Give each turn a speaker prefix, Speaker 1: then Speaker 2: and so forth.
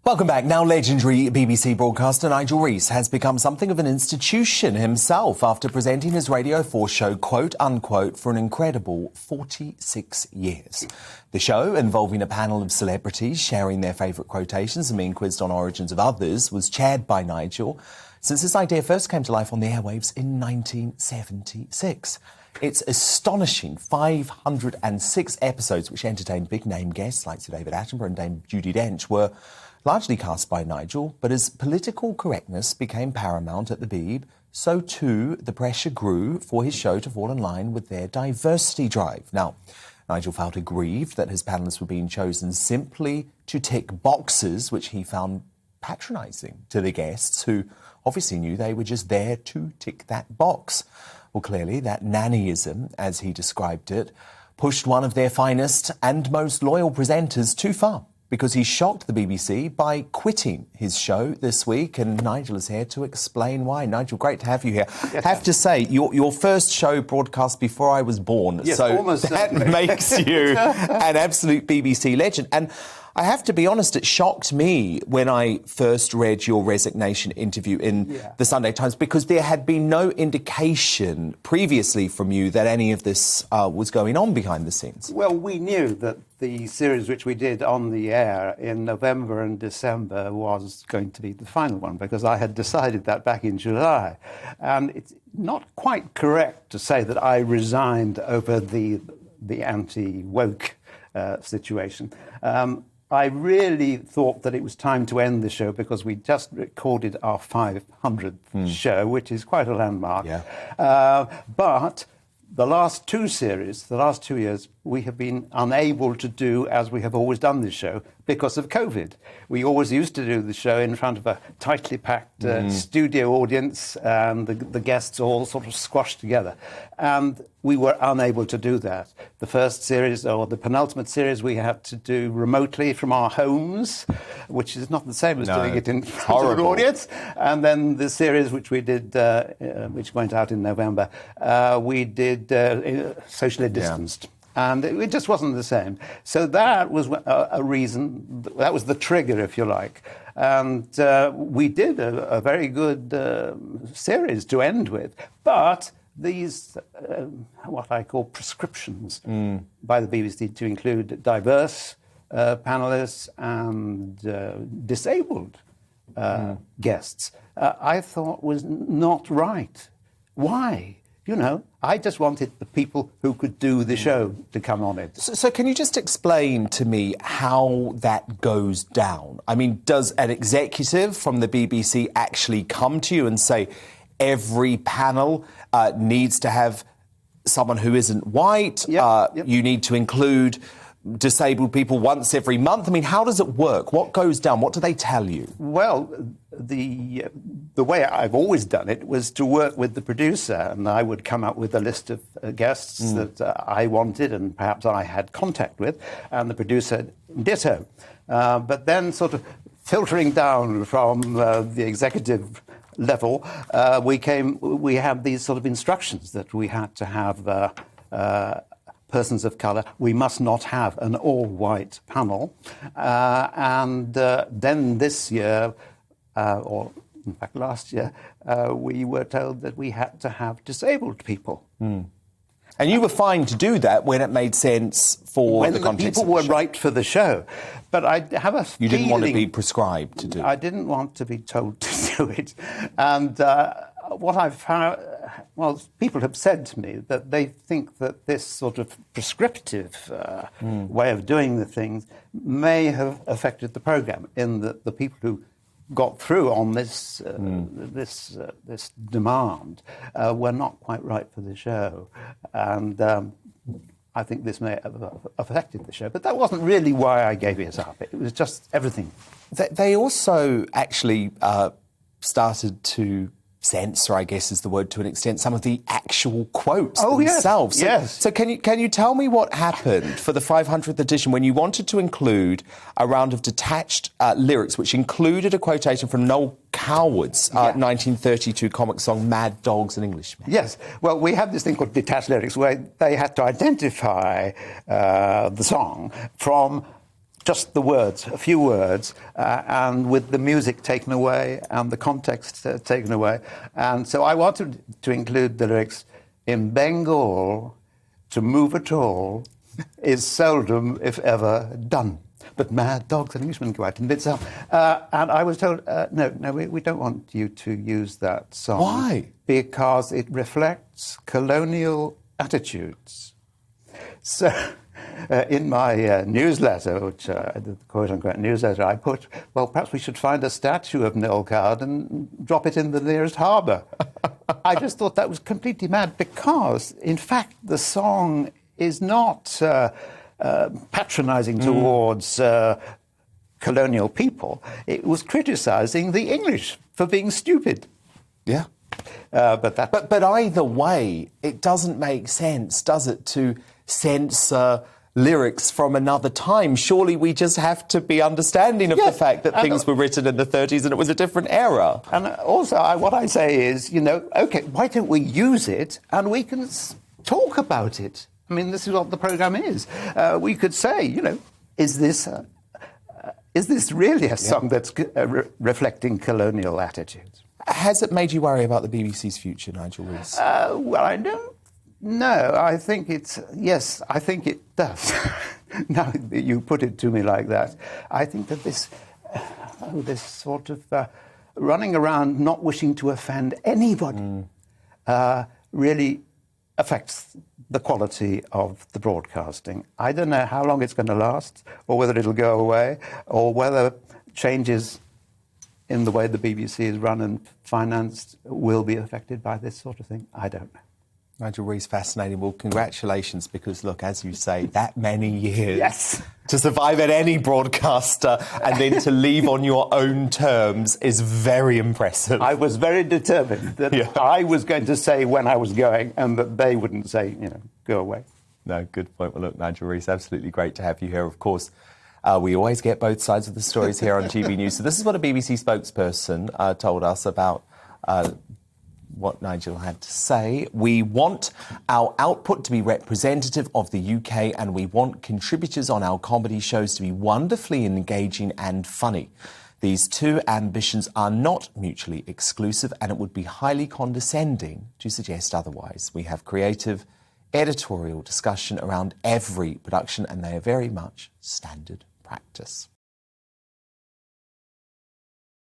Speaker 1: Welcome back. Now, legendary BBC broadcaster Nigel Rees has become something of an institution himself after presenting his Radio 4 show, quote unquote, for an incredible 46 years. The show, involving a panel of celebrities sharing their favourite quotations and being quizzed on origins of others, was chaired by Nigel since this idea first came to life on the airwaves in 1976. Its astonishing 506 episodes, which entertained big-name guests like Sir David Attenborough and Dame Judi Dench, were largely cast by Nigel, but as political correctness became paramount at the Beeb, so too the pressure grew for his show to fall in line with their diversity drive. Now, Nigel felt aggrieved that his panellists were being chosen simply to tick boxes, which he found patronising to the guests, who obviously knew they were just there to tick that box. Well, clearly, that nannyism, as he described it, pushed one of their finest and most loyal presenters too far, because he shocked the BBC by quitting his show this week, and Nigel is here to explain why. Nigel, great to have you here. Yes, I have to say, your first show broadcast before I was born,
Speaker 2: yes,
Speaker 1: so
Speaker 2: almost
Speaker 1: that makes you an absolute BBC legend. And I have to be honest, it shocked me when I first read your resignation interview in the Sunday Times, because there had been no indication previously from you that any of this was going on behind the scenes.
Speaker 2: Well, we knew that the series which we did on the air in November and December was going to be the final one, because I had decided that back in July. And it's not quite correct to say that I resigned over the anti-woke situation. I really thought that it was time to end the show, because we just recorded our 500th show, which is quite a landmark.
Speaker 1: Yeah.
Speaker 2: But the last two years, we have been unable to do as we have always done this show because of COVID. We always used to do the show in front of a tightly packed studio audience, and the guests all sort of squashed together. And we were unable to do that. The first series, or the penultimate series, we had to do remotely from our homes, which is not the same as doing it in front of an audience. And then the series which we did, which went out in November, we did socially distanced. And it just wasn't the same. So that was a reason, that was the trigger, if you like. And we did a very good series to end with. But these, what I call prescriptions by the BBC to include diverse panellists and disabled guests, I thought was not right. Why? You know, I just wanted the people who could do the show to come on it.
Speaker 1: So can you just explain to me how that goes down? I mean, does an executive from the BBC actually come to you and say, every panel needs to have someone who isn't white, you need to include disabled people once every month? I mean, how does it work? What goes down? What do they tell you?
Speaker 2: Well, the way I've always done it was to work with the producer, and I would come up with a list of guests that I wanted and perhaps I had contact with, and the producer ditto. But then sort of filtering down from the executive level, we had these sort of instructions that we had to have persons of colour. We must not have an all-white panel. And then this year, or in fact last year, we were told that we had to have disabled people.
Speaker 1: And you were fine to do that when it made sense for the context
Speaker 2: when the people were right for the show. But I have a feeling...
Speaker 1: You didn't want to be prescribed to do it.
Speaker 2: I didn't want to be told to do it. And what I've found... Well, people have said to me that they think that this sort of prescriptive way of doing the things may have affected the programme, in that the people who got through on this this demand were not quite right for the show. And I think this may have affected the show. But that wasn't really why I gave it up. It was just everything.
Speaker 1: They also actually started to censor, I guess is the word, to an extent, some of the actual quotes themselves.
Speaker 2: Yes.
Speaker 1: So can you tell me what happened for the 500th edition when you wanted to include a round of detached lyrics, which included a quotation from Noel Coward's 1932 comic song Mad Dogs and Englishmen?
Speaker 2: Yes. Well, we have this thing called detached lyrics, where they had to identify the song from just the words, a few words, and with the music taken away and the context taken away. And so I wanted to include the lyrics, "In Bengal, to move at all is seldom, if ever, done. But mad dogs and Englishmen go out in bits." And I was told, no, we don't want you to use that song.
Speaker 1: Why?
Speaker 2: Because it reflects colonial attitudes. So in my newsletter, which the quote-unquote newsletter, I put, well, perhaps we should find a statue of Noel Coward and drop it in the nearest harbour. I just thought that was completely mad because, in fact, the song is not patronising towards colonial people. It was criticising the English for being stupid.
Speaker 1: Yeah.
Speaker 2: But
Speaker 1: either way, it doesn't make sense, does it, to censor lyrics from another time? Surely we just have to be understanding of the fact that things were written in the 30s and it was a different era.
Speaker 2: And also, what I say is, OK, why don't we use it and we can talk about it? I mean, this is what the programme is. We could say, is this really a song that's reflecting colonial attitudes?
Speaker 1: Has it made you worry about the BBC's future, Nigel Rees?
Speaker 2: Well, I don't know. I think yes, I think it does. Now that you put it to me like that, I think that this sort of running around not wishing to offend anybody really affects the quality of the broadcasting. I don't know how long it's going to last, or whether it'll go away, or whether changes in the way the BBC is run and financed will be affected by this sort of thing. I don't know.
Speaker 1: Nigel Rees, fascinating. Well, congratulations, because, look, as you say, that many years
Speaker 2: yes.
Speaker 1: to survive at any broadcaster and then to leave on your own terms is very impressive.
Speaker 2: I was very determined that I was going to say when I was going and that they wouldn't say, go away.
Speaker 1: No, good point. Well, look, Nigel Rees, absolutely great to have you here. Of course, we always get both sides of the stories here on GB News. So this is what a BBC spokesperson told us about what Nigel had to say. "We want our output to be representative of the UK, and we want contributors on our comedy shows to be wonderfully engaging and funny. These two ambitions are not mutually exclusive, and it would be highly condescending to suggest otherwise. We have creative editorial discussion around every production, and they are very much standard practice."